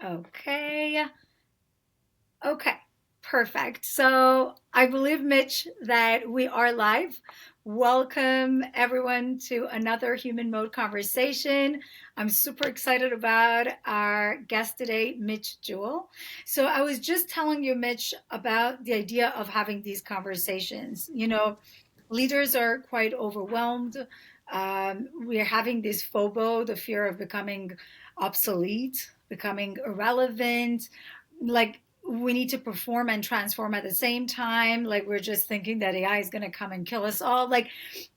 Okay. Okay. Perfect. So I believe, Mitch, that we are live. Welcome, everyone, to another Human Mode conversation. I'm super excited about our guest today, Mitch Joel. So I was just telling you, Mitch, about the idea of having these conversations. Leaders are quite overwhelmed. We're having this FOBO, the fear of becoming obsolete, becoming irrelevant. Like we need to perform and transform at the same time. Like we're just thinking that AI is going to come and kill us all. Like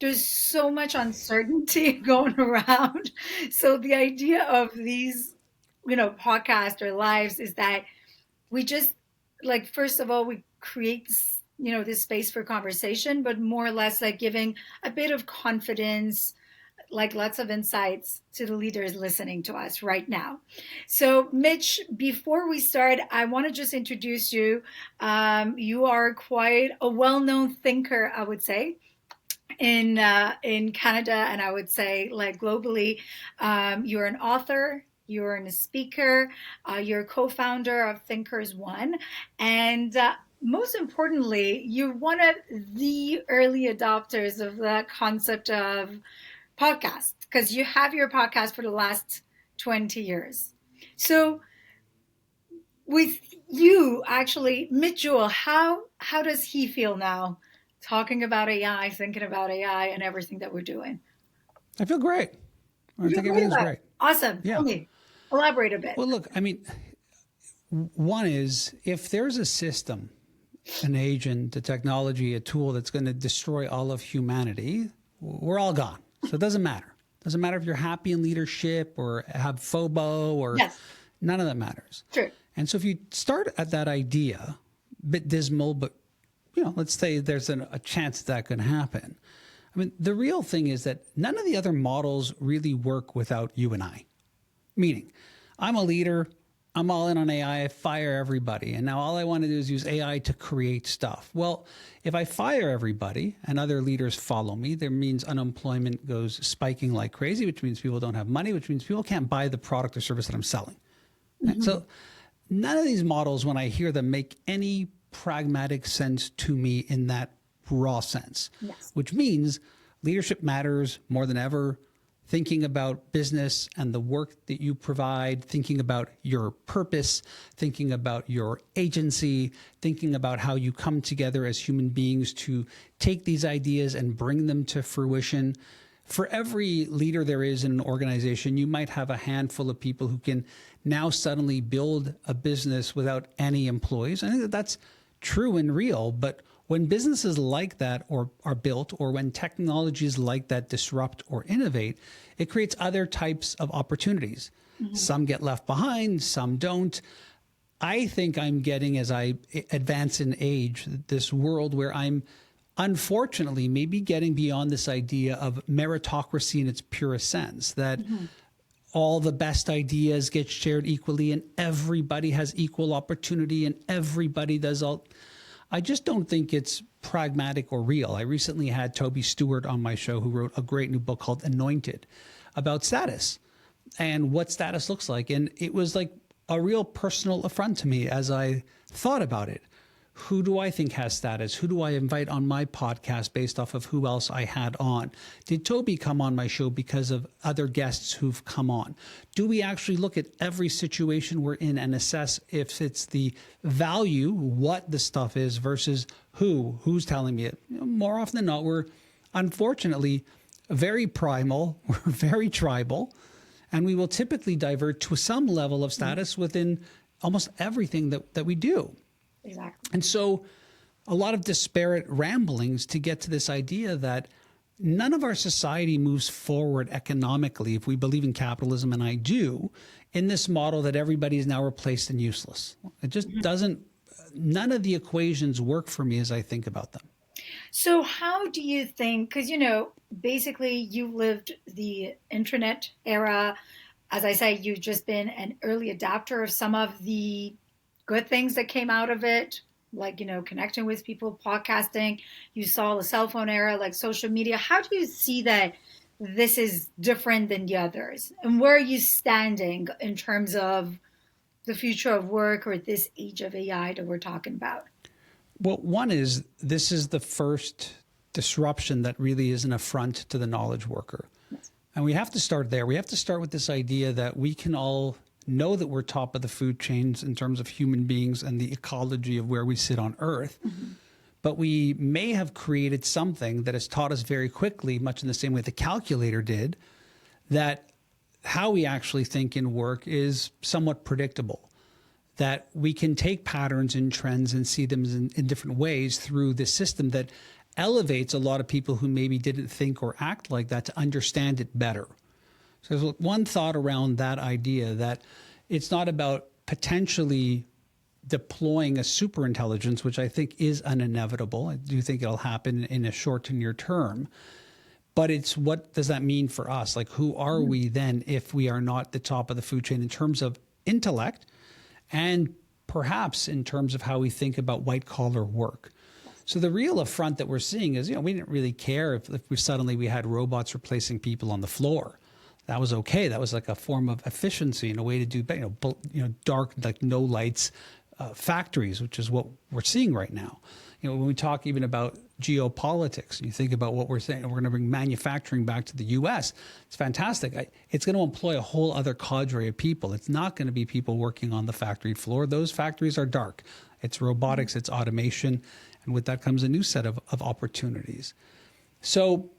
there's so much uncertainty going around. So the idea of these, podcasts or lives is that we just like first of all we create this space for conversation, but more or less like giving a bit of confidence, like lots of insights to the leaders listening to us right now. So Mitch, before we start, I want to just introduce you. You are quite a well-known thinker, I would say, in Canada, and I would say like globally. You're an author, you're a speaker, you're a co-founder of Thinkers One, and most importantly, you're one of the early adopters of the concept of podcast because you have your podcast for the last 20 years. So with you actually, Mitch Joel, how does he feel now talking about AI, thinking about AI and everything that we're doing? I feel great. I You feel think great everything's about it. great. Awesome. Tell Yeah. me. Elaborate a bit. Well, look, I mean, one is if there's a system, an agent, a technology, a tool that's going to destroy all of humanity, we're all gone. So it doesn't matter. It doesn't matter if you're happy in leadership or have FOBO or Yes. none of that matters. True. And so if you start at that idea, a bit dismal, but let's say there's a chance that can happen. I mean, the real thing is that none of the other models really work without you and I. Meaning, I'm a leader, I'm all in on AI, I fire everybody. And now all I want to do is use AI to create stuff. Well, if I fire everybody and other leaders follow me, that means unemployment goes spiking like crazy, which means people don't have money, which means people can't buy the product or service that I'm selling. Mm-hmm. So none of these models, when I hear them, make any pragmatic sense to me in that raw sense, Yes. which means leadership matters more than ever. Thinking about business and the work that you provide, thinking about your purpose, thinking about your agency, thinking about how you come together as human beings to take these ideas and bring them to fruition. For every leader there is in an organization, you might have a handful of people who can now suddenly build a business without any employees. I think that that's true and real, but when businesses like that are built, or when technologies like that disrupt or innovate, it creates other types of opportunities. Mm-hmm. Some get left behind, some don't. I think I'm getting, as I advance in age, this world where I'm unfortunately maybe getting beyond this idea of meritocracy in its purest sense, that all the best ideas get shared equally and everybody has equal opportunity and everybody does all. I just don't think it's pragmatic or real. I recently had Toby Stewart on my show, who wrote a great new book called Anointed about status and what status looks like. And it was like a real personal affront to me as I thought about it. Who do I think has status? Who do I invite on my podcast based off of who else I had on? Did Toby come on my show because of other guests who've come on? Do we actually look at every situation we're in and assess if it's the value, what the stuff is, versus who's telling me it? More often than not, we're unfortunately very primal, we're very tribal, and we will typically divert to some level of status within almost everything that we do. Exactly. And so a lot of disparate ramblings to get to this idea that none of our society moves forward economically, if we believe in capitalism, and I do, in this model that everybody is now replaced and useless. It just doesn't, none of the equations work for me as I think about them. So how do you think, because, basically you lived the internet era. As I say, you've just been an early adopter of some of the good things that came out of it, like, connecting with people, podcasting. You saw the cell phone era, like social media. How do you see that this is different than the others? And where are you standing in terms of the future of work or this age of AI that we're talking about? Well, one is this is the first disruption that really is an affront to the knowledge worker. Yes. And we have to start there. We have to start with this idea that we can all know that we're top of the food chains in terms of human beings and the ecology of where we sit on Earth. Mm-hmm. But we may have created something that has taught us very quickly, much in the same way the calculator did, that how we actually think in work is somewhat predictable. That we can take patterns and trends and see them in different ways through this system that elevates a lot of people who maybe didn't think or act like that to understand it better. So there's one thought around that idea that it's not about potentially deploying a super intelligence, which I think is an inevitable. I do think it'll happen in a short to near term. But it's what does that mean for us? Like, who are we then if we are not the top of the food chain in terms of intellect and perhaps in terms of how we think about white collar work? So the real affront that we're seeing is, we didn't really care if we had robots replacing people on the floor. That was okay. That was like a form of efficiency and a way to do, dark, like no lights factories, which is what we're seeing right now. When we talk even about geopolitics, and you think about what we're saying, we're going to bring manufacturing back to the U.S. It's fantastic. It's going to employ a whole other cadre of people. It's not going to be people working on the factory floor. Those factories are dark. It's robotics, it's automation, and with that comes a new set of opportunities. So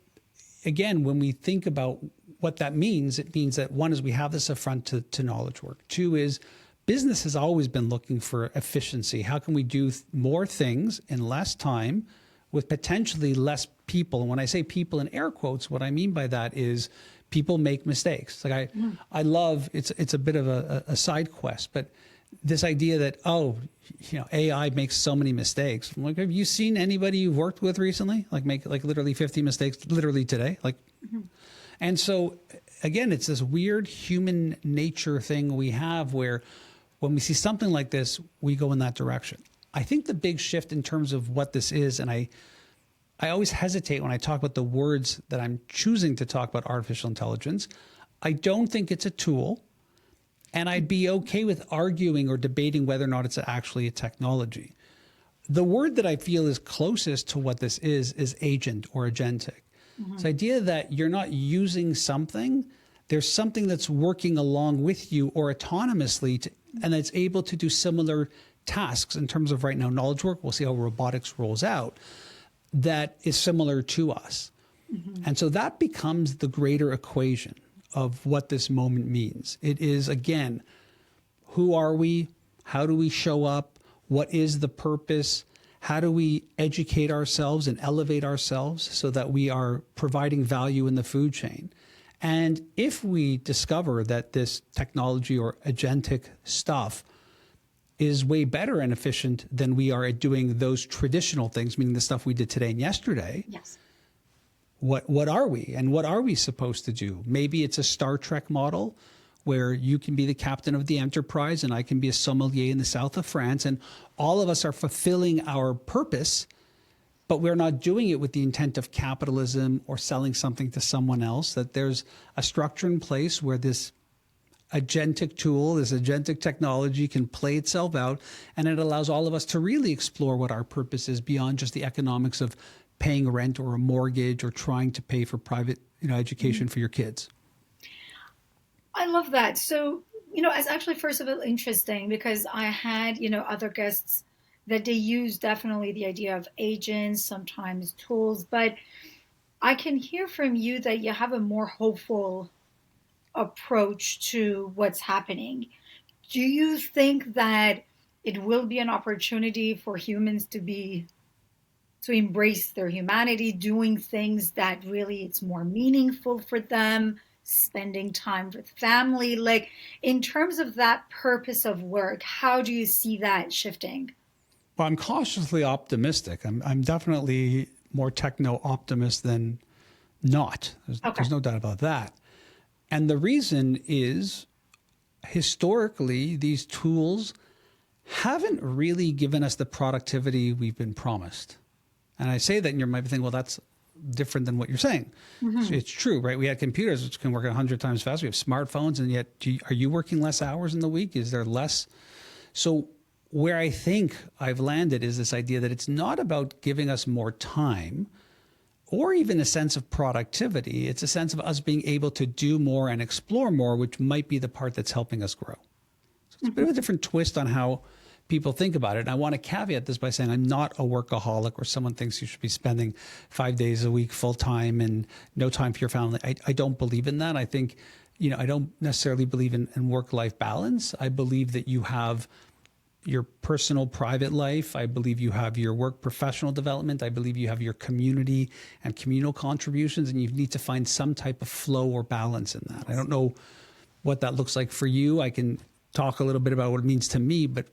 again, when we think about what that means, it means that one is we have this affront to knowledge work. Two is business has always been looking for efficiency. How can we do more things in less time with potentially less people? And when I say people in air quotes, what I mean by that is people make mistakes. Like I love, it's a bit of a side quest, but this idea that, AI makes so many mistakes. Like, have you seen anybody you've worked with recently, like make like literally 50 mistakes literally today? And so again, it's this weird human nature thing we have where when we see something like this, we go in that direction. I think the big shift in terms of what this is, and I always hesitate when I talk about the words that I'm choosing to talk about artificial intelligence. I don't think it's a tool. And I'd be okay with arguing or debating whether or not it's actually a technology. The word that I feel is closest to what this is agent or agentic. Mm-hmm. It's the idea that you're not using something, there's something that's working along with you or autonomously, and it's able to do similar tasks in terms of right now knowledge work. We'll see how robotics rolls out. That is similar to us. Mm-hmm. And so that becomes the greater equation of what this moment means. It is, again, who are we? How do we show up? What is the purpose? How do we educate ourselves and elevate ourselves so that we are providing value in the food chain? And if we discover that this technology or agentic stuff is way better and efficient than we are at doing those traditional things, meaning the stuff we did today and yesterday, yes. What are we and what are we supposed to do? Maybe it's a Star Trek model where you can be the captain of the Enterprise and I can be a sommelier in the south of France, and all of us are fulfilling our purpose, but we're not doing it with the intent of capitalism or selling something to someone else. That there's a structure in place where this agentic tool, this agentic technology can play itself out, and it allows all of us to really explore what our purpose is beyond just the economics of paying rent or a mortgage or trying to pay for private, education for your kids. I love that. So, it's actually first of all interesting because I had, other guests that they use definitely the idea of agents, sometimes tools, but I can hear from you that you have a more hopeful approach to what's happening. Do you think that it will be an opportunity for humans to embrace their humanity, doing things that really it's more meaningful for them, spending time with family? Like, in terms of that purpose of work, how do you see that shifting? Well, I'm cautiously optimistic. I'm definitely more techno-optimist than not. There's no doubt about that. And the reason is, historically, these tools haven't really given us the productivity we've been promised. And I say that, and you might be thinking, well, that's different than what you're saying. So it's true, right? We had computers which can work 100 times faster. We have smartphones, and yet are you working less hours in the week? Is there less? So where I think I've landed is this idea that it's not about giving us more time or even a sense of productivity. It's a sense of us being able to do more and explore more, which might be the part that's helping us grow. So it's a bit of a different twist on how people think about it. And I want to caveat this by saying I'm not a workaholic or someone thinks you should be spending 5 days a week full time and no time for your family. I don't believe in that. I think, I don't necessarily believe in work-life balance. I believe that you have your personal private life. I believe you have your work professional development. I believe you have your community and communal contributions, and you need to find some type of flow or balance in that. I don't know what that looks like for you. I can talk a little bit about what it means to me, but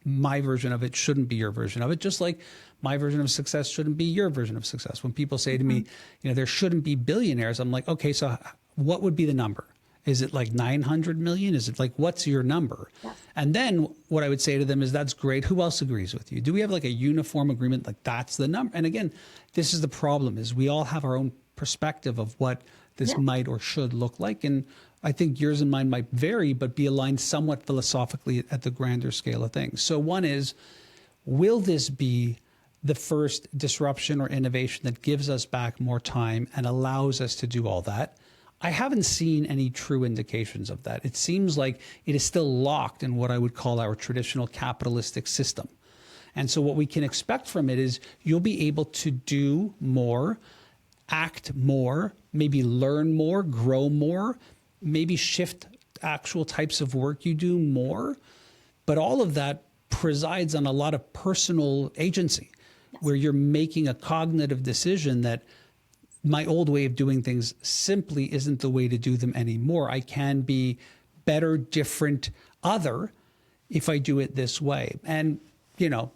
my version of it shouldn't be your version of it, just like my version of success shouldn't be your version of success. When people say to me, there shouldn't be billionaires, I'm like, okay, so what would be the number? Is it like 900 million? Is it like, what's your number? Yes. And then what I would say to them is, that's great. Who else agrees with you? Do we have like a uniform agreement? Like, that's the number. And again, this is the problem, is we all have our own perspective of what this might or should look like. And I think yours and mine might vary, but be aligned somewhat philosophically at the grander scale of things. So one is, will this be the first disruption or innovation that gives us back more time and allows us to do all that? I haven't seen any true indications of that. It seems like it is still locked in what I would call our traditional capitalistic system. And so what we can expect from it is you'll be able to do more, act more, maybe learn more, grow more, maybe shift actual types of work you do more. But all of that presides on a lot of personal agency, where you're making a cognitive decision that my old way of doing things simply isn't the way to do them anymore. I can be better, different, other if I do it this way. And,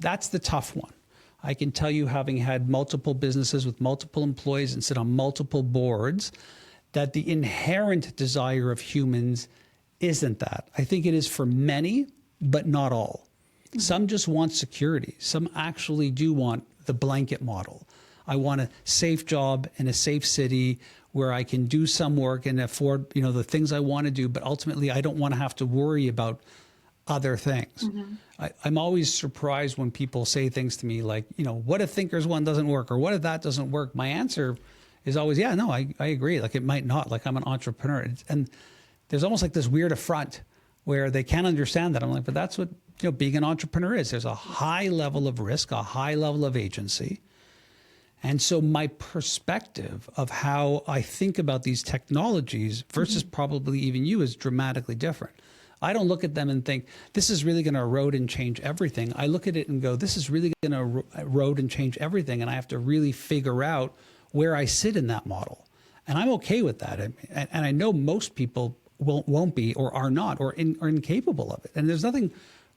that's the tough one. I can tell you, having had multiple businesses with multiple employees and sit on multiple boards, that the inherent desire of humans isn't that. I think it is for many, but not all. Some just want security. Some actually do want the blanket model. I want a safe job in a safe city where I can do some work and afford, the things I want to do, but ultimately I don't want to have to worry about other things. I'm always surprised when people say things to me like, what if Thinkers One doesn't work, or what if that doesn't work? My answer is always, yeah, no, I agree. Like, it might not. Like, I'm an entrepreneur. And there's almost like this weird affront where they can't understand that. I'm like, but that's what being an entrepreneur is. There's a high level of risk, a high level of agency. And so my perspective of how I think about these technologies versus probably even you is dramatically different. I don't look at them and think, this is really going to erode and change everything. I look at it and go, this is really going to erode and change everything. And I have to really figure out where I sit in that model. And I'm okay with that. And I know most people won't be, or are not, or are incapable of it. And there's nothing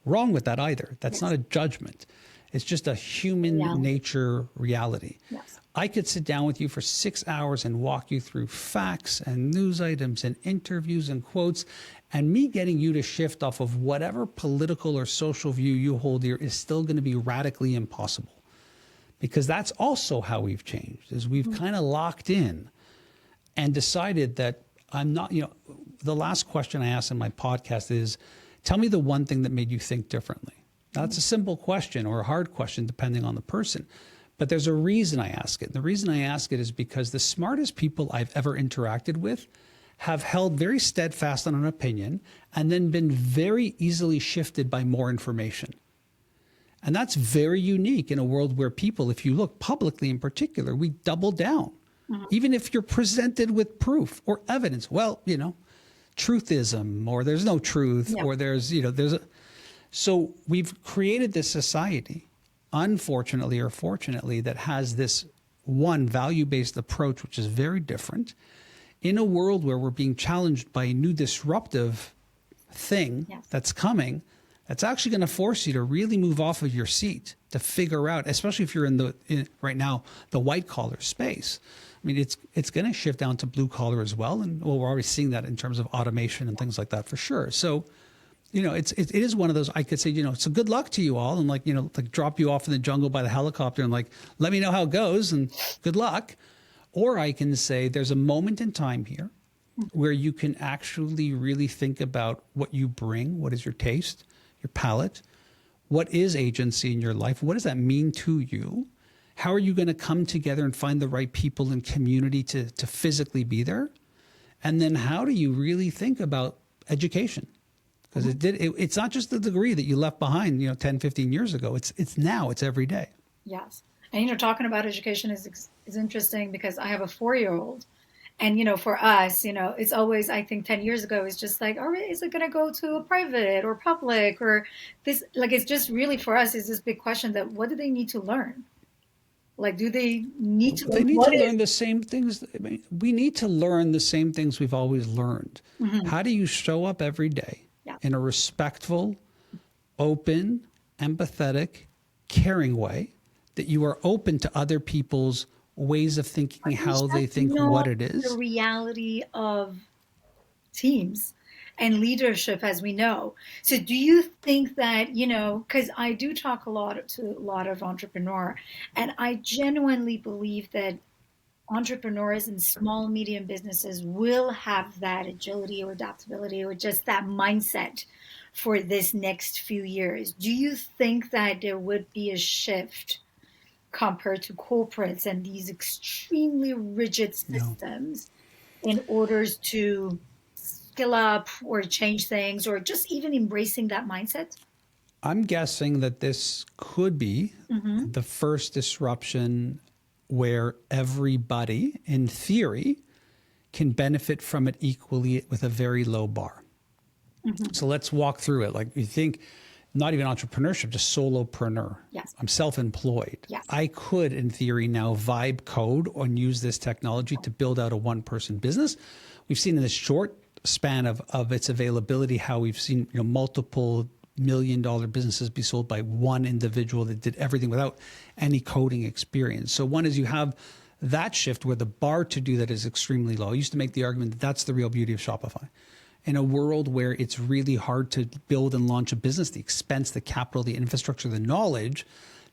wrong with that either. That's not a judgment. It's just a human nature reality. Yes. I could sit down with you for 6 hours and walk you through facts and news items and interviews and quotes, and me getting you to shift off of whatever political or social view you hold here is still going to be radically impossible. Because that's also how we've changed, is we've kind of locked in and decided that I'm not, the last question I asked in my podcast is, tell me the one thing that made you think differently. Now, that's a simple question or a hard question, depending on the person. But there's a reason I ask it. And the reason I ask it is because the smartest people I've ever interacted with have held very steadfast on an opinion and then been very easily shifted by more information. And that's very unique in a world where people, if you look publicly in particular, we double down. Even if you're presented with proof or evidence, truthism, or there's no truth, or there's a... So we've created this society, unfortunately or fortunately, that has this one value-based approach, which is very different, in a world where we're being challenged by a new disruptive thing that's coming, that's actually going to force you to really move off of your seat to figure out, especially if you're in right now, the white collar space. I mean, it's going to shift down to blue collar as well. And we're already seeing that in terms of automation and things like that for sure. So, it is one of those, I could say, so good luck to you all, and like drop you off in the jungle by the helicopter and like, let me know how it goes and good luck. Or I can say there's a moment in time here where you can actually really think about what you bring, what is your taste, your palate, what is agency in your life, what does that mean to you? How are you going to come together and find the right people and community to physically be there? And then how do you really think about education? Because it's not just the degree that you left behind, 10, 15 years ago. It's now, it's every day. Yes. And, talking about education is interesting because I have a 4-year-old. And, for us, it's always, I think 10 years ago, it's just like, all right, is it going to go to a private or public or this? Like, it's just really for us, is this big question that what do they need to learn? Like, do they need to They learn need to what learn is? the same things. I mean, we need to learn the same things we've always learned. Mhm. How do you show up every day Yeah. in a respectful, open, empathetic, caring way that you are open to other people's ways of thinking, how they That's think, what not it the is? reality of teams and leadership as we know. So do you think that, because I do talk to a lot of entrepreneurs, and I genuinely believe that entrepreneurs and small medium businesses will have that agility or adaptability or just that mindset for this next few years. Do you think that there would be a shift compared to corporates and these extremely rigid No. systems in order to skill up or change things or just even embracing that mindset? I'm guessing that this could be Mm-hmm. the first disruption where everybody, in theory, can benefit from it equally with a very low bar. Mm-hmm. So let's walk through it. Like you think, not even entrepreneurship, just solopreneur. Yes. I'm self-employed. Yes. I could, in theory, now vibe code and use this technology to build out a one-person business. We've seen in this short span of its availability how we've seen multiple $1 million businesses be sold by one individual that did everything without any coding experience. So one is you have that shift where the bar to do that is extremely low. I used to make the argument that that's the real beauty of Shopify. In a world where it's really hard to build and launch a business, the expense, the capital, the infrastructure, the knowledge,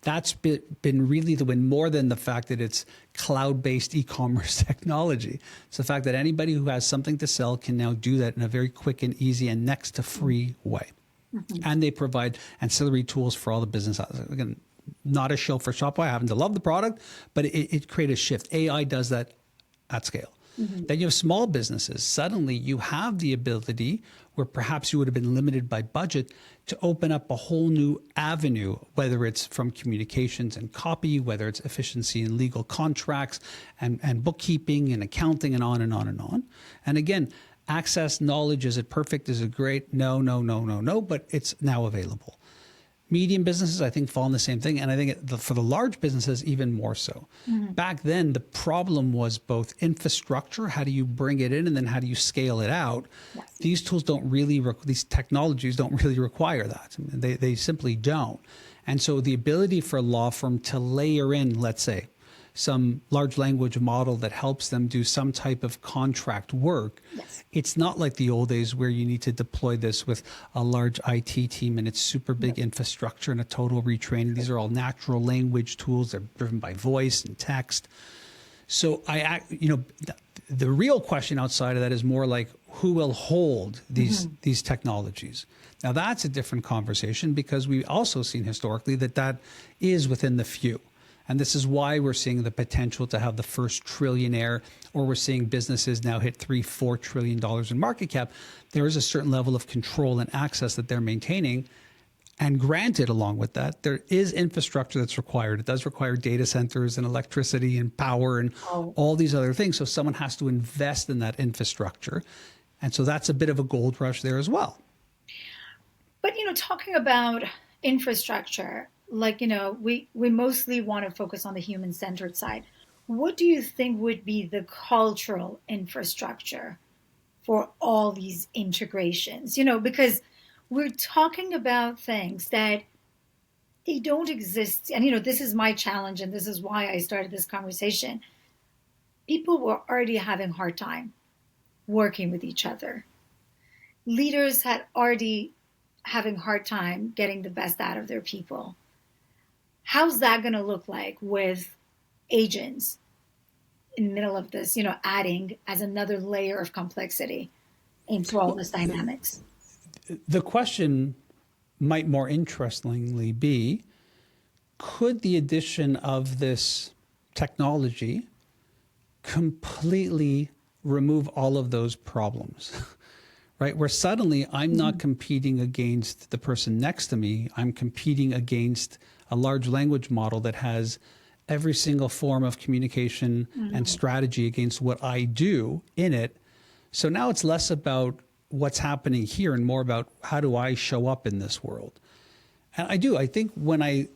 that's been really the win more than the fact that it's cloud-based e-commerce technology. It's the fact that anybody who has something to sell can now do that in a very quick and easy and next to free way. Mm-hmm. And they provide ancillary tools for all the business. Again, not a shill for Shopify. I happen to love the product, but it created a shift. AI does that at scale. Mm-hmm. Then you have small businesses. Suddenly you have the ability where perhaps you would have been limited by budget to open up a whole new avenue, whether it's from communications and copy, whether it's efficiency in legal contracts and bookkeeping and accounting and on and on and on. And again, access, knowledge, is it perfect? Is it great? No, but it's now available. Medium businesses, I think, fall in the same thing. And I think for the large businesses, even more so. Mm-hmm. Back then, the problem was both infrastructure, how do you bring it in, and then how do you scale it out? Yes. These tools don't really, these technologies don't really require that. They simply don't. And so the ability for a law firm to layer in, let's say, some large language model that helps them do some type of contract work. Yes. It's not like the old days where you need to deploy this with a large IT team and it's super big infrastructure and a total retraining. These are all natural language tools. They're driven by voice and text. So the real question outside of that is more like who will hold these technologies. Now that's a different conversation because we've also seen historically that is within the few. And this is why we're seeing the potential to have the first trillionaire, or we're seeing businesses now hit $3-4 trillion in market cap. There is a certain level of control and access that they're maintaining. And granted, along with that, there is infrastructure that's required. It does require data centers and electricity and power and all these other things. So someone has to invest in that infrastructure. And so that's a bit of a gold rush there as well. But, talking about infrastructure, we mostly want to focus on the human-centered side. What do you think would be the cultural infrastructure for all these integrations? Because we're talking about things that they don't exist. And, this is my challenge, and this is why I started this conversation. People were already having a hard time working with each other. Leaders had already having a hard time getting the best out of their people. How's that going to look like with agents in the middle of this, adding as another layer of complexity into all this dynamics. The question might more interestingly be, could the addition of this technology completely remove all of those problems? Right? Where suddenly I'm not competing against the person next to me. I'm competing against a large language model that has every single form of communication and strategy against what I do in it. So now it's less about what's happening here and more about how do I show up in this world. And I think when I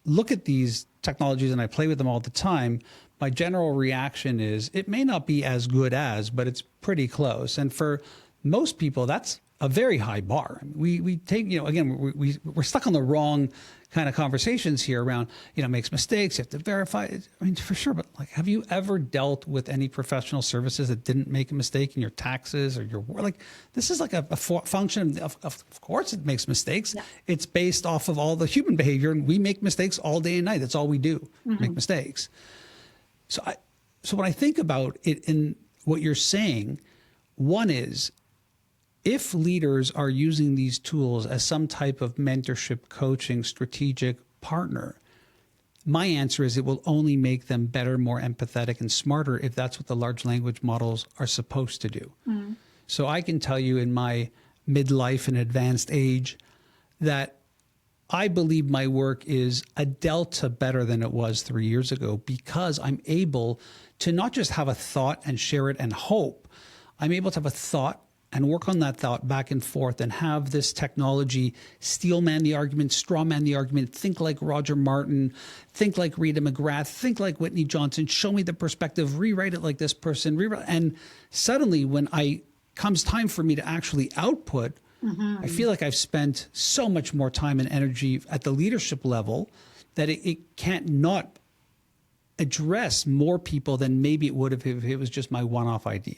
look at these technologies and I play with them all the time, my general reaction is it may not be as good as, but it's pretty close. And for most people, that's a very high bar. We take, again, we're stuck on the wrong kind of conversations here around, makes mistakes, you have to verify it. I mean, for sure. But like, have you ever dealt with any professional services that didn't make a mistake in your taxes or your work? Like, this is like a function of course it makes mistakes. Yeah. It's based off of all the human behavior, and we make mistakes all day and night. That's all we do, make mistakes. So when I think about it in what you're saying, one is, if leaders are using these tools as some type of mentorship, coaching, strategic partner, my answer is it will only make them better, more empathetic, and smarter if that's what the large language models are supposed to do. So I can tell you in my midlife and advanced age that I believe my work is a delta better than it was 3 years ago because I'm able to not just have a thought and share it and hope. I'm able to have a thought and work on that thought back and forth and have this technology steel man the argument, straw man the argument, think like Roger Martin, think like Rita McGrath, think like Whitney Johnson, show me the perspective, rewrite it like this person. And suddenly when comes time for me to actually output, I feel like I've spent so much more time and energy at the leadership level that it can't not address more people than maybe it would have if it was just my one-off idea.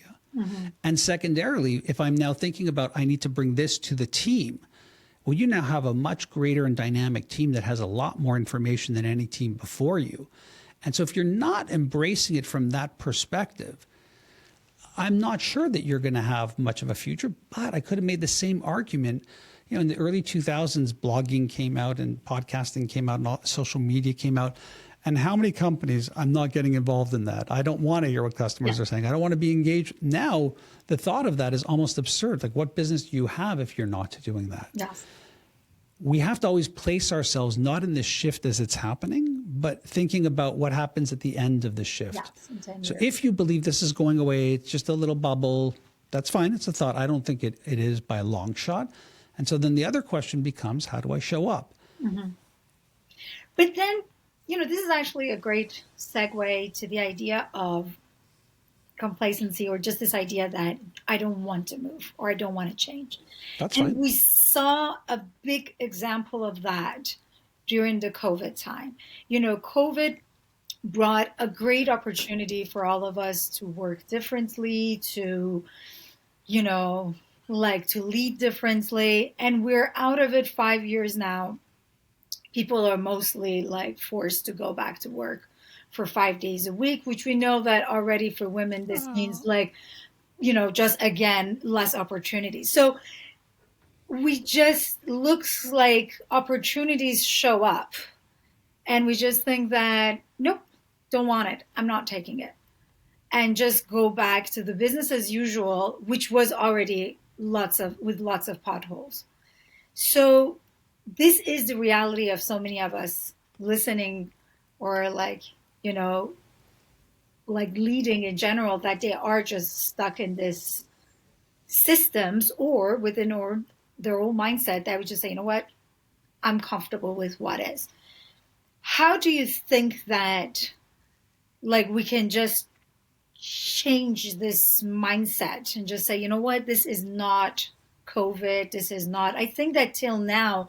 And secondarily, if I'm now thinking about I need to bring this to the team, well, you now have a much greater and dynamic team that has a lot more information than any team before you. And so if you're not embracing it from that perspective, I'm not sure that you're going to have much of a future, but I could have made the same argument. In the early 2000s, blogging came out and podcasting came out and all, social media came out. And how many companies, I'm not getting involved in that. I don't want to hear what customers are saying. I don't want to be engaged. Now, the thought of that is almost absurd. Like, what business do you have if you're not doing that? Yes. We have to always place ourselves not in this shift as it's happening, but thinking about what happens at the end of the shift. Yes, so if you believe this is going away, it's just a little bubble, that's fine. It's a thought. I don't think it is by a long shot. And so then the other question becomes, how do I show up? But then, this is actually a great segue to the idea of complacency, or just this idea that I don't want to move or I don't want to change. That's and fine. We saw a big example of that during the COVID time. COVID brought a great opportunity for all of us to work differently, to, to lead differently. And we're out of it 5 years now. People are mostly forced to go back to work for 5 days a week, which we know that already for women, this means just again, less opportunities. So we just looks like opportunities show up and we just think that, nope, don't want it. I'm not taking it. And just go back to the business as usual, which was already with lots of potholes. So this is the reality of so many of us listening or leading in general, that they are just stuck in this systems or within their own mindset that would just say, you know what, I'm comfortable with what is. How do you think that we can just change this mindset and just say, you know what, this is not COVID, this is not, I think that till now,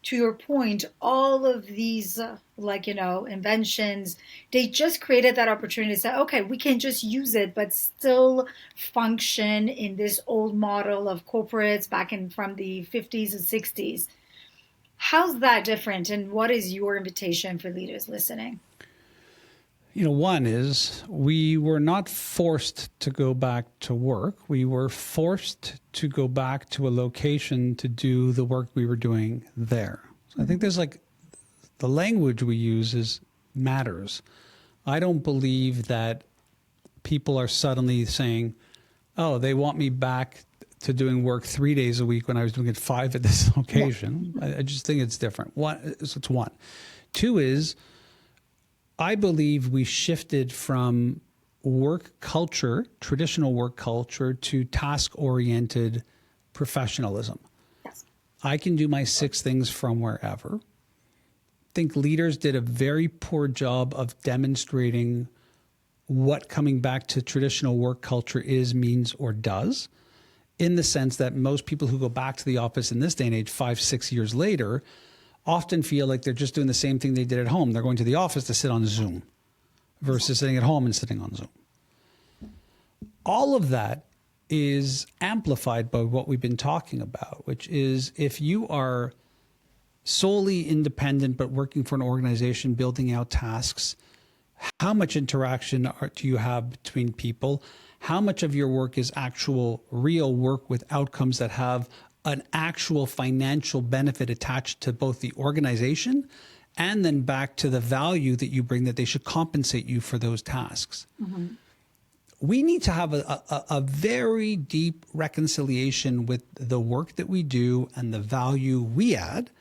to your point, all of these inventions, they just created that opportunity to say, okay, we can just use it, but still function in this old model of corporates back from the 50s and 60s. How's that different? And what is your invitation for leaders listening? One is we were not forced to go back to work. We were forced to go back to a location to do the work we were doing there. So I think there's the language we use is matters. I don't believe that people are suddenly saying, oh, they want me back to doing work 3 days a week when I was doing it 5 at this location. Yeah. I just think it's different. So it's one. Two is, I believe we shifted from work culture, traditional work culture, to task-oriented professionalism. Yes. I can do my 6 things from wherever. I think leaders did a very poor job of demonstrating what coming back to traditional work culture is, means, or does, in the sense that most people who go back to the office in this day and age 5-6 years later often feel like they're just doing the same thing they did at home. They're going to the office to sit on Zoom versus sitting at home and sitting on Zoom. All of that is amplified by what we've been talking about, which is if you are solely independent but working for an organization, building out tasks, how much interaction do you have between people? How much of your work is actual real work with outcomes that have an actual financial benefit attached to both the organization and then back to the value that you bring, that they should compensate you for those tasks. Mm-hmm. We need to have a very deep reconciliation with the work that we do and the value we add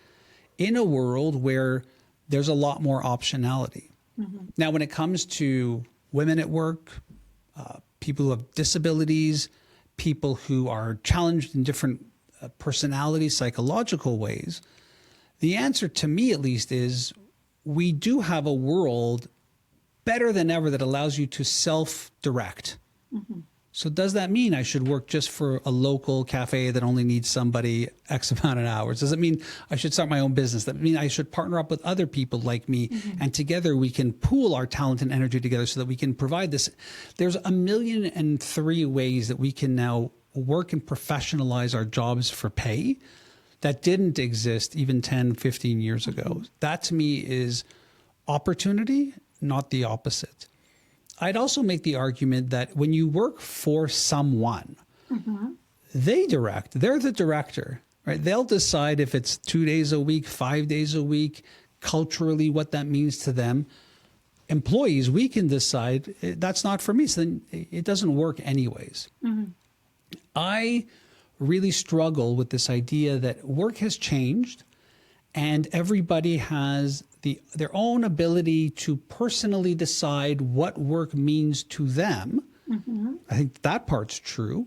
in a world where there's a lot more optionality. Mm-hmm. Now, when it comes to women at work, people who have disabilities, people who are challenged in different personality, psychological ways, the answer to me at least is we do have a world better than ever that allows you to self-direct. Mm-hmm. So does that mean I should work just for a local cafe that only needs somebody X amount of hours? Does it mean I should start my own business? Does that mean I should partner up with other people like me, mm-hmm. and together we can pool our talent and energy together so that we can provide this? There's 1,000,003 ways that we can now work and professionalize our jobs for pay that didn't exist even 10, 15 years ago. Mm-hmm. That to me is opportunity, not the opposite. I'd also make the argument that when you work for someone, mm-hmm. they direct, they're the director, right? They'll decide if it's 2 days a week, 5 days a week, culturally, what that means to them. Employees, we can decide that's not for me. So then it doesn't work anyways. Mm-hmm. I really struggle with this idea that work has changed and everybody has their own ability to personally decide what work means to them. Mm-hmm. I think that part's true,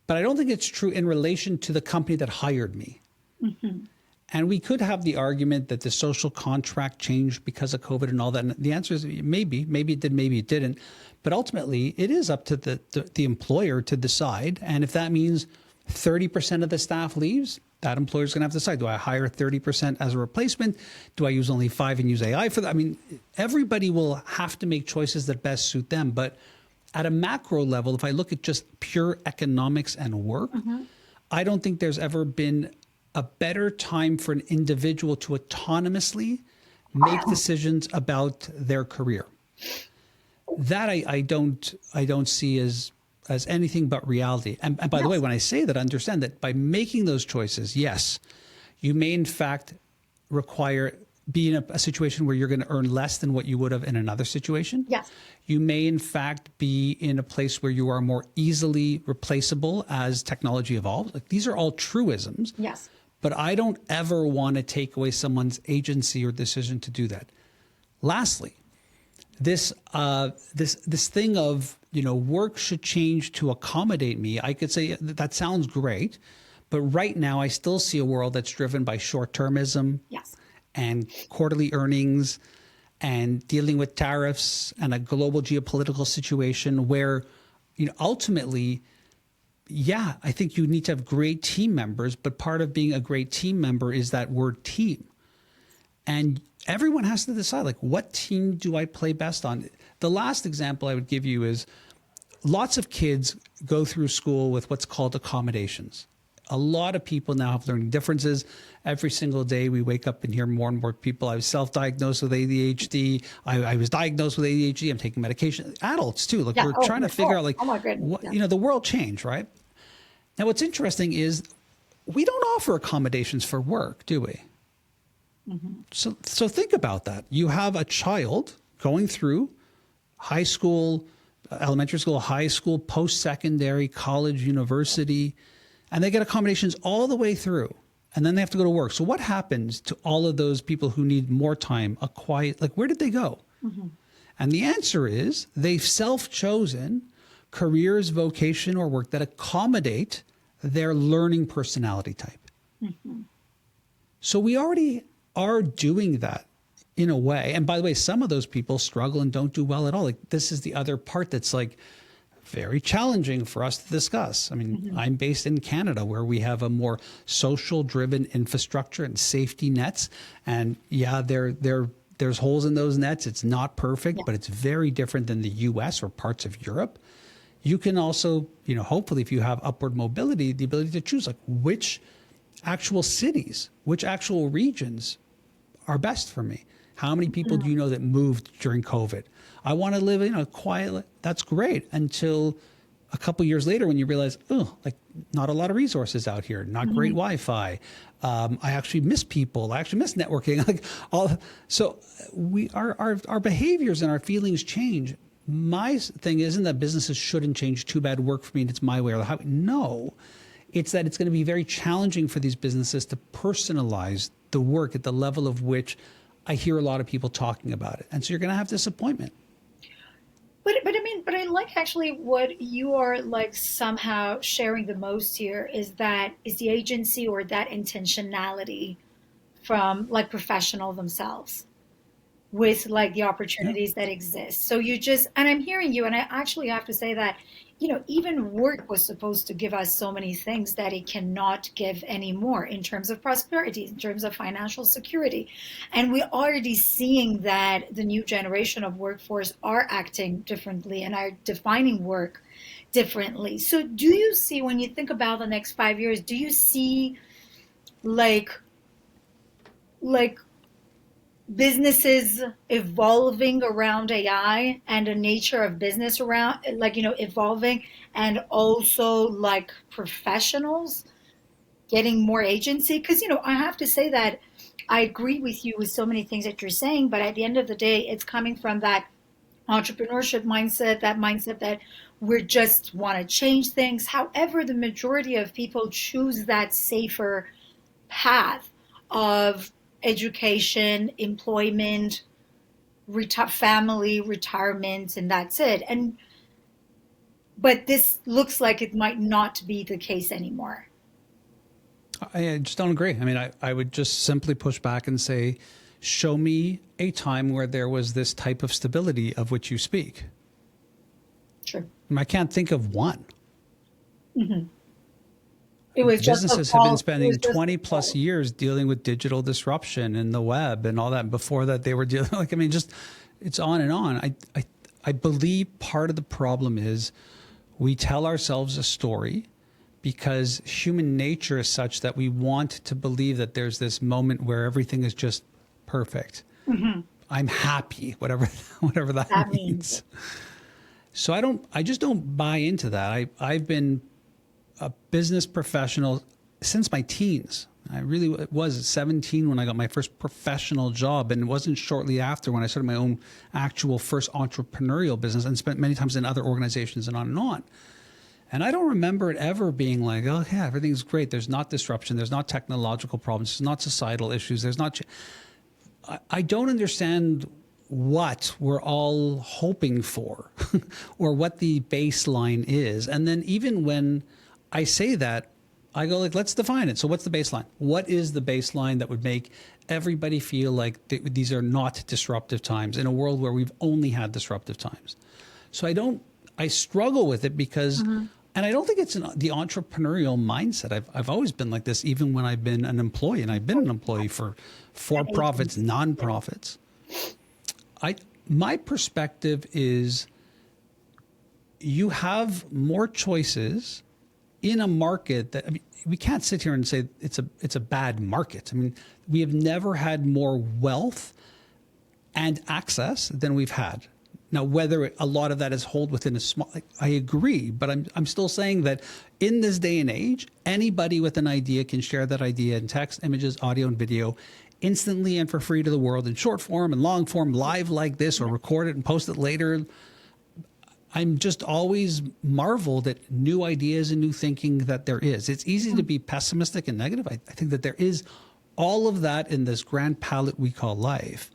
but I don't think it's true in relation to the company that hired me. Mm-hmm. And we could have the argument that the social contract changed because of COVID and all that. And the answer is maybe it did, maybe it didn't. But ultimately, it is up to the employer to decide. And if that means 30% of the staff leaves, that employer is going to have to decide, do I hire 30% as a replacement? Do I use only 5 and use AI for that? I mean, everybody will have to make choices that best suit them. But at a macro level, if I look at just pure economics and work, mm-hmm. I don't think there's ever been a better time for an individual to autonomously make decisions about their career. That I don't see as anything but reality. And by the way, when I say that, understand that by making those choices, yes, you may in fact be in a situation where you're going to earn less than what you would have in another situation. Yes. You may in fact be in a place where you are more easily replaceable as technology evolves. Like, these are all truisms. Yes. But I don't ever want to take away someone's agency or decision to do that. Lastly, this thing of, work should change to accommodate me. I could say that sounds great, but right now I still see a world that's driven by short-termism. Yes. And quarterly earnings and dealing with tariffs and a global geopolitical situation where, ultimately, yeah, I think you need to have great team members, but part of being a great team member is that word team. And everyone has to decide, what team do I play best on? The last example I would give you is lots of kids go through school with what's called accommodations. A lot of people now have learning differences. Every single day we wake up and hear more and more people. I was self-diagnosed with ADHD. I was diagnosed with ADHD. I'm taking medication. Adults too. Like Yeah. we're Oh, trying to figure out like, oh my goodness. what, Yeah. you know, the world changed, right? Now what's interesting is we don't offer accommodations for work, do we? So think about that. You have a child going through high school, elementary school, high school, post-secondary, college, university, and they get accommodations all the way through. And then they have to go to work. So what happens to all of those people who need more time, a quiet, like where did they go? And the answer is they've self-chosen careers, vocation, or work that accommodate their learning personality type. So we already are doing that in a way. And by the way, some of those people struggle and don't do well at all. Like this is the other part that's like very challenging for us to discuss. I mean, I'm based in Canada where we have a more social driven infrastructure and safety nets. And yeah, there's holes in those nets. It's not perfect, but it's very different than the US or parts of Europe. You can also, you know, hopefully if you have upward mobility, the ability to choose like which actual cities, which actual regions are best for me. How many people do you know that moved during COVID? I want to live in a quiet, that's great, until a couple years later when you realize, oh, like not a lot of resources out here, not great Wi-Fi. I actually miss people. I actually miss networking. Like all, so our behaviors and our feelings change. My thing isn't that businesses shouldn't change. Too bad, work for me and it's my way or the highway. No, it's that it's going to be very challenging for these businesses to personalize the work at the level of which I hear a lot of people talking about it. And so you're going to have disappointment. But I like actually what you are like somehow sharing the most here is the agency or that intentionality from like professional themselves with like the opportunities that exist. So you just, and I'm hearing you, and I actually have to say that, you know, even work was supposed to give us so many things that it cannot give anymore in terms of prosperity, in terms of financial security. And we're already seeing that the new generation of workforce are acting differently and are defining work differently. So do you see, when you think about the next 5 years, do you see like businesses evolving around AI and the nature of business around, like, you know, evolving, and also like professionals getting more agency? Because, you know, I have to say that I agree with you with so many things that you're saying, but at the end of the day, it's coming from that entrepreneurship mindset, that mindset that we just want to change things. However, the majority of people choose that safer path of education, employment, family, retirement, and that's it. And but this looks like it might not be the case anymore. I just don't agree. I mean, I would just simply push back and say, show me a time where there was this type of stability of which you speak. Sure. I can't think of one. It was Businesses have been spending 20 plus years dealing with digital disruption and the web and all that. Before that, they were dealing, like, I mean, just it's on and on. I believe part of the problem is we tell ourselves a story because human nature is such that we want to believe that there's this moment where everything is just perfect. I'm happy, whatever that means. So I just don't buy into that. I've been a business professional since my teens. I really was 17 when I got my first professional job, and it wasn't shortly after when I started my own actual first entrepreneurial business and spent many times in other organizations and on and on. And I don't remember it ever being like, oh yeah, everything's great. There's not disruption. There's not technological problems. There's not societal issues. There's not. I don't understand what we're all hoping for or what the baseline is. And then even when I say that, I go like, let's define it. So what's the baseline? What is the baseline that would make everybody feel like these are not disruptive times in a world where we've only had disruptive times? So I struggle with it because, and I don't think it's the entrepreneurial mindset. I've always been like this, even when I've been an employee, and I've been an employee for for-profits, non-profits. My perspective is you have more choices in a market that, I mean, we can't sit here and say it's a bad market. I mean, we have never had more wealth and access than we've had. Now, whether a lot of that is held within a small, I agree, but I'm still saying that in this day and age, anybody with an idea can share that idea in text, images, audio, and video instantly and for free to the world in short form and long form, live like this, or record it and post it later. I'm just always marveled at new ideas and new thinking that there is. It's easy to be pessimistic and negative. I think that there is all of that in this grand palette we call life.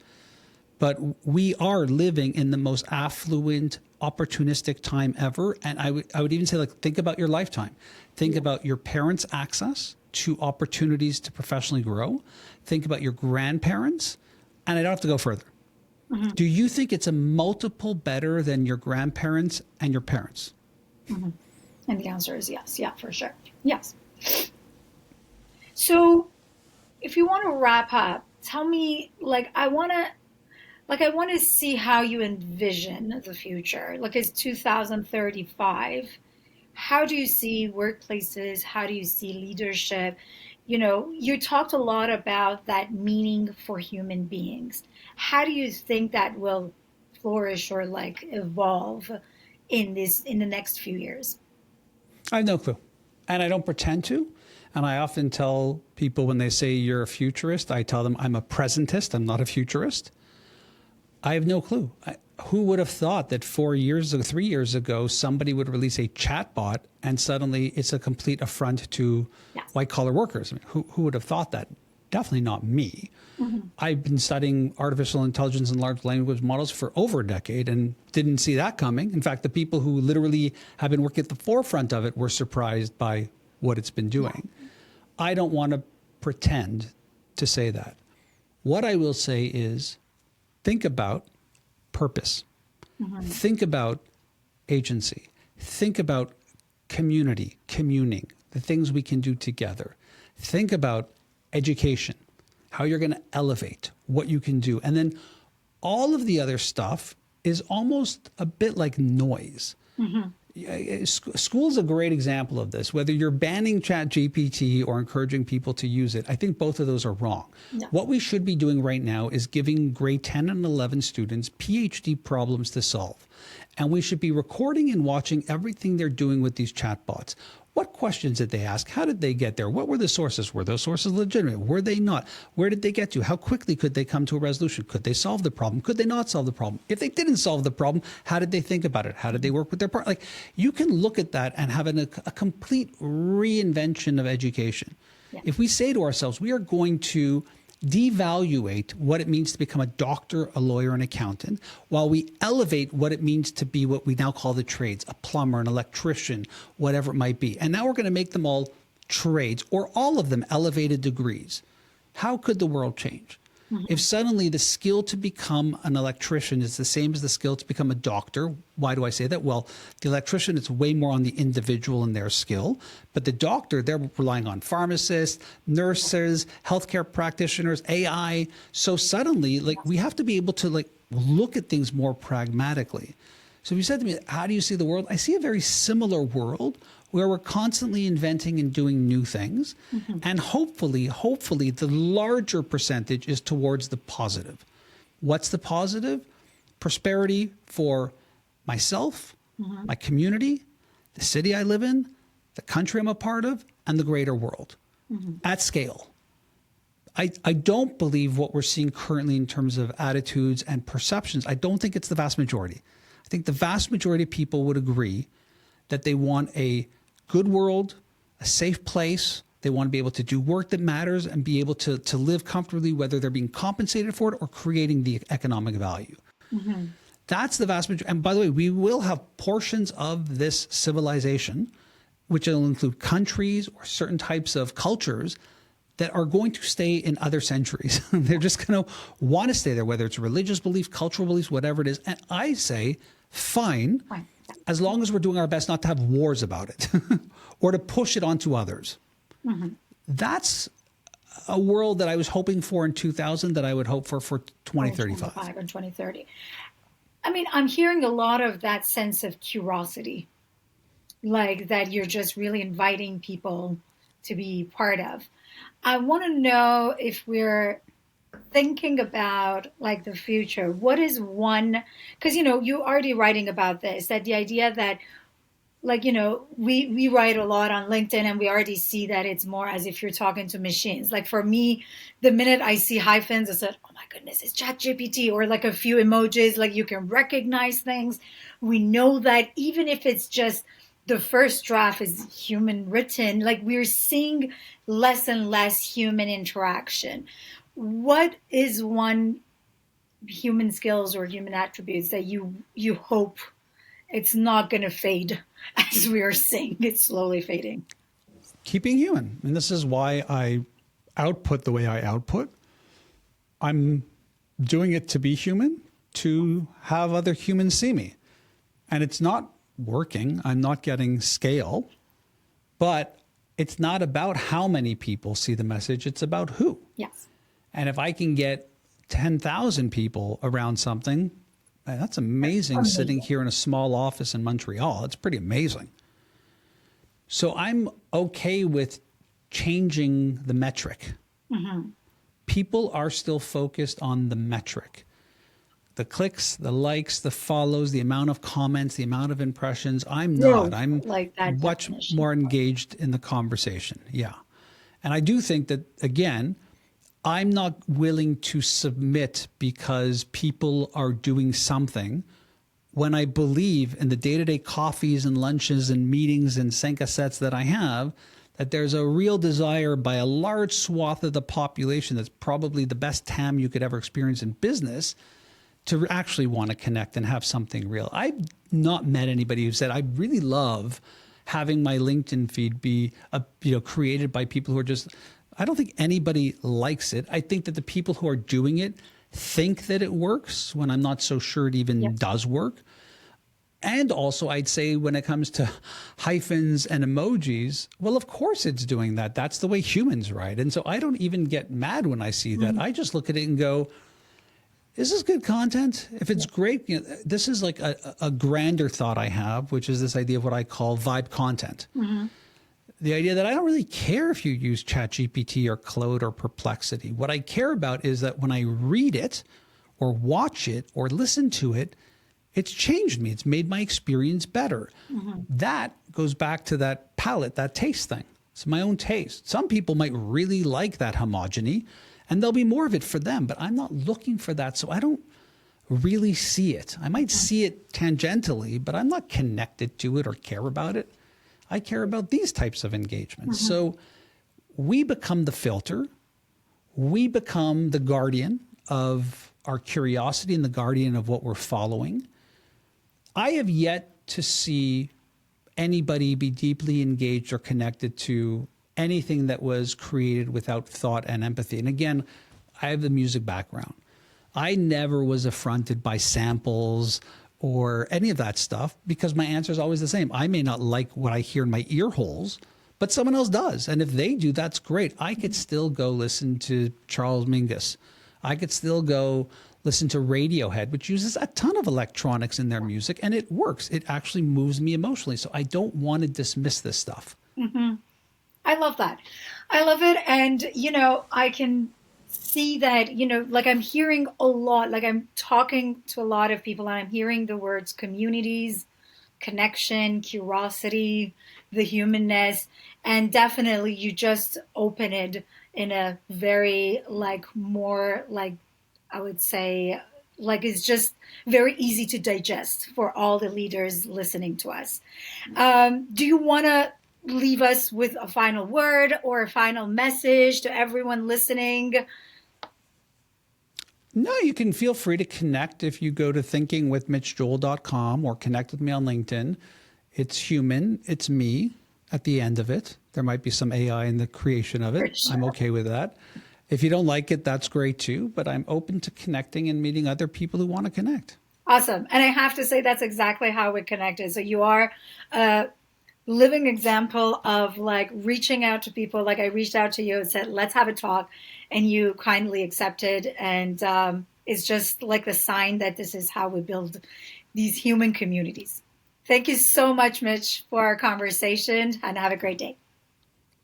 But we are living in the most affluent, opportunistic time ever. And I would even say, like, think about your lifetime. Think about your parents' access to opportunities to professionally grow. Think about your grandparents. And I don't have to go further. Mm-hmm. Do you think it's a multiple better than your grandparents and your parents? Mm-hmm. And the answer is yes. Yeah, for sure. Yes. So if you want to wrap up, tell me, I want to see how you envision the future. Like, it's 2035. How do you see workplaces? How do you see leadership? You talked a lot about that meaning for human beings. How do you think that will flourish or evolve in the next few years? I have no clue. And I don't pretend to. And I often tell people when they say you're a futurist, I tell them I'm a presentist. I'm not a futurist. I have no clue. Who would have thought that 3 years ago, somebody would release a chatbot and suddenly it's a complete affront to white collar workers? I mean, who would have thought that? Definitely not me. Mm-hmm. I've been studying artificial intelligence and large language models for over a decade and didn't see that coming. In fact, the people who literally have been working at the forefront of it were surprised by what it's been doing. Yeah. I don't want to pretend to say that. What I will say is, think about purpose. Mm-hmm. Think about agency. Think about community, communing, the things we can do together. Think about education, how you're going to elevate what you can do. And then all of the other stuff is almost a bit like noise. Mm-hmm. School's a great example of this. Whether you're banning ChatGPT or encouraging people to use it, I think both of those are wrong. No. What we should be doing right now is giving grade 10 and 11 students PhD problems to solve. And we should be recording and watching everything they're doing with these chatbots. What questions did they ask? How did they get there? What were the sources? Were those sources legitimate? Were they not? Where did they get to? How quickly could they come to a resolution? Could they solve the problem? Could they not solve the problem? If they didn't solve the problem, how did they think about it? How did they work with their partner? You can look at that and have a complete reinvention of education. Yeah. If we say to ourselves, we are going to devaluate what it means to become a doctor, a lawyer, an accountant, while we elevate what it means to be what we now call the trades, a plumber, an electrician, whatever it might be. And now we're going to make them all trades, or all of them elevated degrees. How could the world change? Mm-hmm. If suddenly the skill to become an electrician is the same as the skill to become a doctor, why do I say that? Well, the electrician, it's way more on the individual and their skill. But the doctor, they're relying on pharmacists, nurses, healthcare practitioners, AI. So suddenly, we have to be able to look at things more pragmatically. So if you said to me, how do you see the world? I see a very similar world where we're constantly inventing and doing new things. Mm-hmm. And hopefully, the larger percentage is towards the positive. What's the positive? Prosperity for myself, mm-hmm. my community, the city I live in, the country I'm a part of, and the greater world, mm-hmm. at scale. I don't believe what we're seeing currently in terms of attitudes and perceptions. I don't think it's the vast majority. I think the vast majority of people would agree that they want a good world, a safe place. They want to be able to do work that matters and be able to live comfortably, whether they're being compensated for it or creating the economic value. Mm-hmm. That's the vast majority. And by the way, we will have portions of this civilization, which will include countries or certain types of cultures, that are going to stay in other centuries. They're just going to want to stay there, whether it's religious belief, cultural beliefs, whatever it is. And I say, fine. As long as we're doing our best not to have wars about it or to push it onto others. Mm-hmm. That's a world that I was hoping for in 2000 that I would hope for 2035. 2025 and 2030. I mean, I'm hearing a lot of that sense of curiosity, that you're just really inviting people to be part of. I want to know if we're thinking about like the future. What is one, because you already writing about this, that the idea that like we write a lot on LinkedIn, and we already see that it's more as if you're talking to machines. Like for me, the minute I see hyphens, I said, oh my goodness, it's ChatGPT, or like a few emojis, like you can recognize things. We know that even if it's just the first draft is human written, like we're seeing less and less human interaction. What is one human skills or human attributes that you hope it's not going to fade as we are seeing it slowly fading? Keeping human. And this is why I output the way I output. I'm doing it to be human, to have other humans see me. And it's not working. I'm not getting scale, but it's not about how many people see the message. It's about who. Yes. And if I can get 10,000 people around something, that's amazing, sitting here in a small office in Montreal. It's pretty amazing. So I'm okay with changing the metric. Mm-hmm. People are still focused on the metric. The clicks, the likes, the follows, the amount of comments, the amount of impressions. I'm not. I'm like that much definition. more engaged in the conversation. Yeah. And I do think that, again, I'm not willing to submit because people are doing something when I believe in the day-to-day coffees and lunches and meetings and Senka sets that I have, that there's a real desire by a large swath of the population that's probably the best TAM you could ever experience in business to actually want to connect and have something real. I've not met anybody who said, I really love having my LinkedIn feed be created by people who are just, I don't think anybody likes it. I think that the people who are doing it think that it works when I'm not so sure it even does work. And also, I'd say when it comes to hyphens and emojis, well, of course it's doing that. That's the way humans write. And so I don't even get mad when I see that. I just look at it and go, is this good content? If it's great, this is like a grander thought I have, which is this idea of what I call vibe content. Mm-hmm. The idea that I don't really care if you use ChatGPT or Claude or Perplexity. What I care about is that when I read it or watch it or listen to it, it's changed me. It's made my experience better. Mm-hmm. That goes back to that palate, that taste thing. It's my own taste. Some people might really like that homogeny, and there'll be more of it for them, but I'm not looking for that, so I don't really see it. I might see it tangentially, but I'm not connected to it or care about it. I care about these types of engagements. Mm-hmm. So we become the filter. We become the guardian of our curiosity and the guardian of what we're following. I have yet to see anybody be deeply engaged or connected to anything that was created without thought and empathy. And again, I have the music background. I never was affronted by samples or any of that stuff because my answer is always the same. I may not like what I hear in my ear holes, but someone else does. And if they do, that's great. I could still go listen to Charles Mingus. I could still go listen to Radiohead, which uses a ton of electronics in their music, and it works. It actually moves me emotionally. So I don't want to dismiss this stuff. Mm-hmm. I love that. I love it. And, I can see that, like I'm hearing a lot, like I'm talking to a lot of people and I'm hearing the words communities, connection, curiosity, the humanness. And definitely you just open it in a very more I would say, it's just very easy to digest for all the leaders listening to us. Do you want to leave us with a final word or a final message to everyone listening? No, you can feel free to connect if you go to thinkingwithmitchjoel.com or connect with me on LinkedIn. It's human. It's me at the end of it. There might be some AI in the creation of it. Sure. I'm okay with that. If you don't like it, that's great too. But I'm open to connecting and meeting other people who want to connect. Awesome. And I have to say that's exactly how we connected. So you are a living example of reaching out to people. Like I reached out to you and said, let's have a talk. And you kindly accepted. And it's just like the sign that this is how we build these human communities. Thank you so much, Mitch, for our conversation, and have a great day.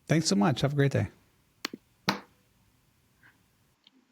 Thanks so much. Have a great day.